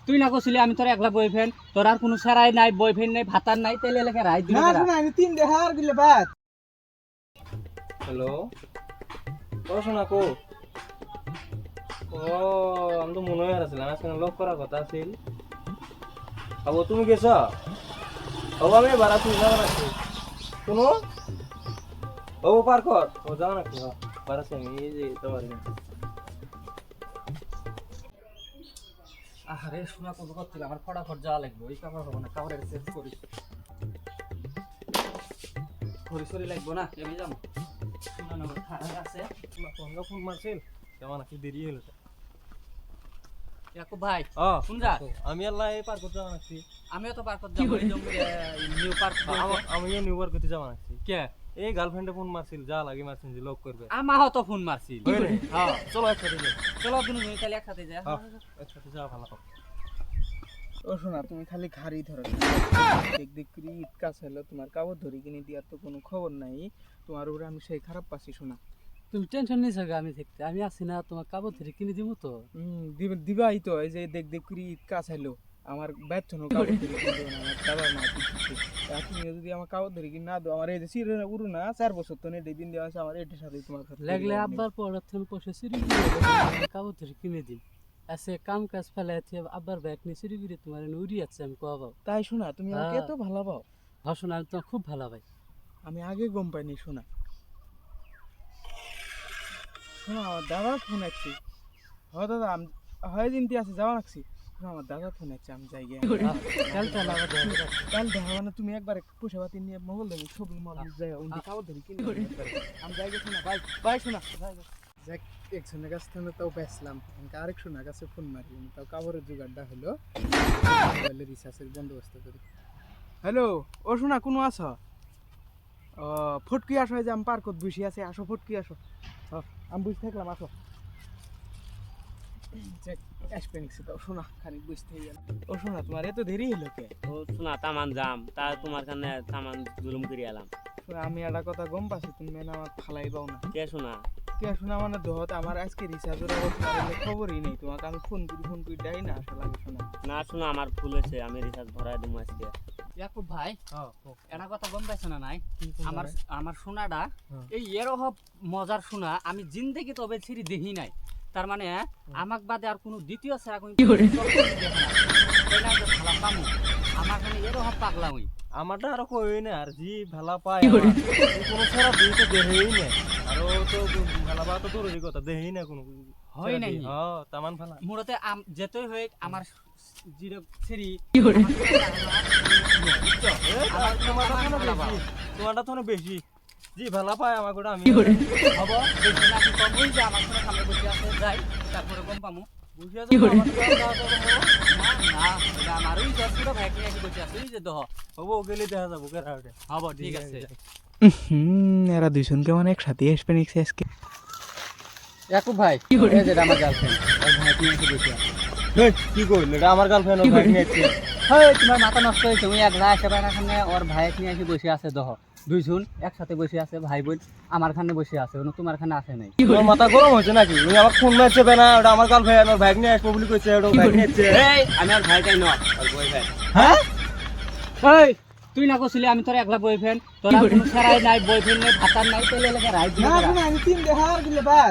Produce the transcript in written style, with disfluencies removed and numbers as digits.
তুই না কইছিলি আমি তোর একলা বয়ফ্রেন্ড, তোর আর কোনো সারাই নাই, বয়ফ্রেন্ড নাই, ভাতার নাই, তেলে লেখা রাই দিল। না শোনা আমি 3 দেখা আর গিলে বাদ। হ্যালো শোনা কো আমি তো মনে হয় আসছিলাম আজকে লক করার কথা আছিল। আবু তুমি গেছ? আমি বাড়া তুই যাওয়া রাখছি শুনো পার কর যাওয়া রাখছি বাড়াচ্ছি আমি এই যে তোমার আরে শোনা কত করছিল, আমার ফটাফট যাওয়া লাগবে, ওই কাপড় হবে না, কাপড়ের চেঞ্জ করি, সরি লাগবো না, আমি যাবো। শোনা না খারাপ আছে, ফোন মারছিল কেমন নাকি দেরি হলো। ইয়াকুব ভাই শুন যা, আমি আল্লাহ এই পার করতে যাওয়া রাখছি। আমিও তো পার করতে যাবো, নিউ পার্ক। আমি এই নিউ পার্ক করতে যাওয়া রাখছি। কে এই গার্লফ্রেন্ডে ফোন মারছিল যা লাগে মারছিল যে লক করবে। আমাও তো ফোন মারছিল। হ্যাঁ চলো একসাথে যাই। চলো দুজনে তাহলে একসাথে যাই। একসাথে যাওয়া ভালো হবে। ও শোনা তুমি খালি ঘাড়ি ধরো, দেখ করি ঈদ কাজ হলো, তোমার কাপড় ধরি কিনে দিয়ার তো কোনো খবর নাই। তোমার উপরে আমি সেই খারাপ পাচ্ছি শোনা। তুমি টেনশন নিছ গা, আমি থাকতে আমি আছি না, তোমার কাপড় ধরে কিনে দিব তো। দিবাই তো, এই যে দেখ করি ঈদ কাজ হলো, আমার ব্যর্থ নো কাপড় ধরি কিনে দেবো না, আমার দাবার না কিছু। তুমি যদি আমার কাপড় ধরি কিনে না দাও, আমার এই যে সিরে উড়ু না 4 বছর তো নেই দিন দেওয়া আছে আমার এটার সাথে তোমার সাথে লাগলে আব্বার পড়ার পয়সা চুরি কাপড় ধরে কিনে দিন। আছে কাম কাজ ফেলে আব্বার ব্যাগ নিয়ে চুরি করে তোমার উড়ি আছে, আমি কোয়া তাই শোনা তুমি আমাকে এত ভালো পাও। হ্যাঁ শোনা, আমি তোমার খুব ভালো ভাই। আমি আগে গম পাইনি শোনা। শোনা আমার দাদার ফোন আসছে। হয় দাদা আমি হয় দিনটি আছে যাওয়া রাখছি। শোনা আমার দাদার ফোন আসছে, আমি যাই গিয়ে কাল দেখা মানে তুমি একবার পয়সা পাতি নিয়ে মোবাইল দেবে ছবি মোবাইল যাই উনি কাপড় ধরি কিনে আমি যাই গেছি না ভাই ভাই শোনা যাক একজনের কাছ থেকে তাও বেচলাম, আরেক শোনার কাছে ফোন মারি তাও কাপড়ের জোগাড়টা হলো, মোবাইলের রিচার্জের বন্দোবস্ত করি। হ্যালো ও শোনা কোনো আছো? ফটকি আসো, এই যে আমি পার্কত বসে আছি, আসো ফটকি আসো। আমি বুঝতে থাকলাম, আসো। আসবে নিচ্ছি তো শোনা খানিক বুঝতে গেল। ও শোনা তোমার এত দেরি হলো কে? ও শোনা তামান যাম, তা তোমার কানে তামান জুলুম করে এলাম। আমি একটা কথা গম পাচ্ছি, তুমি মেনে আমার ফালাই পাও না। কে শোনা? কে শোনা মানে দহত আমার আজকে রিচার্জের অবস্থা খবরই নেই, তোমাকে আমি ফোন করি ডাই না আসা লাগে শোনা। না শোনা আমার ভুল হয়েছে, আমি রিচার্জ ভরাই দেবো আজকে। ইয়াকুব ভাই এটা কথা গম পাইছো না নাই? আমার আমার সোনাটা এই এরকম মজার সোনা আমি জিন্দেগি তবে ছিড়ি দেখি নাই। তার মানে আমাক বাদে আর কোনো দ্বিতীয় ছাড়া কোনো আমার খানে এরকম পাগলা হই। আমারটা আরো কই না আর জি ভালা পায় কোনো সারা দুই তো দেহেই না, আর তো ভালা বা তো দূরেরই কথা দেহেই না কোনো হয় নাই। হ্যাঁ তামান ভালা মুরতে যেতই হই আমার জিরো ছেড়ি তোমারটা তো বেশি জি ভালা পায় আমার গোটা আমি হব বেশি নাকি কম হই যে আমার সাথে সামনে বসে আছে যাই তারপরে কম পামু। বুঝি আছে না না এটা আমারই 10 ভাই কি বসে আছে এই যে দহ হব গেলে দেখা যাবো কেরাটে। হব ঠিক আছে। এরা দুইজনকে মানে একসাথে আসবে নিচ্ছে আজকে। ইয়াকুব ভাই এই যে আমার গার্লফ্রেন্ড ওর ভাই কি এসে বসে আছে। কি কইল এটা আমার গার্লফ্রেন্ড ও ভাই নিয়েছে। হেই তোমার মাথা নষ্ট হয়েছে, ওই একলা এসে বাইরে খানে ওর ভাই নিয়ে এসে বসে আছে দহ দুইজন একসাথে বসে আছে ভাই বোন, আমার খানে বসে আছে তোমার খানে আসে নাই। তোর মাথা গরম হয়েছে নাকি? উনি আমার ফোন মারছে না ওটা আমার গার্লফ্রেন্ড ওর ভাই নিয়ে আসবো বলে কইছে, ওটা ভাই নিয়েছে। এই আমি আর ভাইটাই ন ওর বয়ফ্রেন্ড। হ্যাঁ এই তুই না কইছিলি আমি তোর একলা বয়ফ্রেন্ড, তোর আর কোনো সারাই নাই, বয়ফ্রেন্ড নাই, ভাতার নাই, তেলে লেখা রাই দিল। না শোনা আমি 3 দেখা আর গিলে বাদ।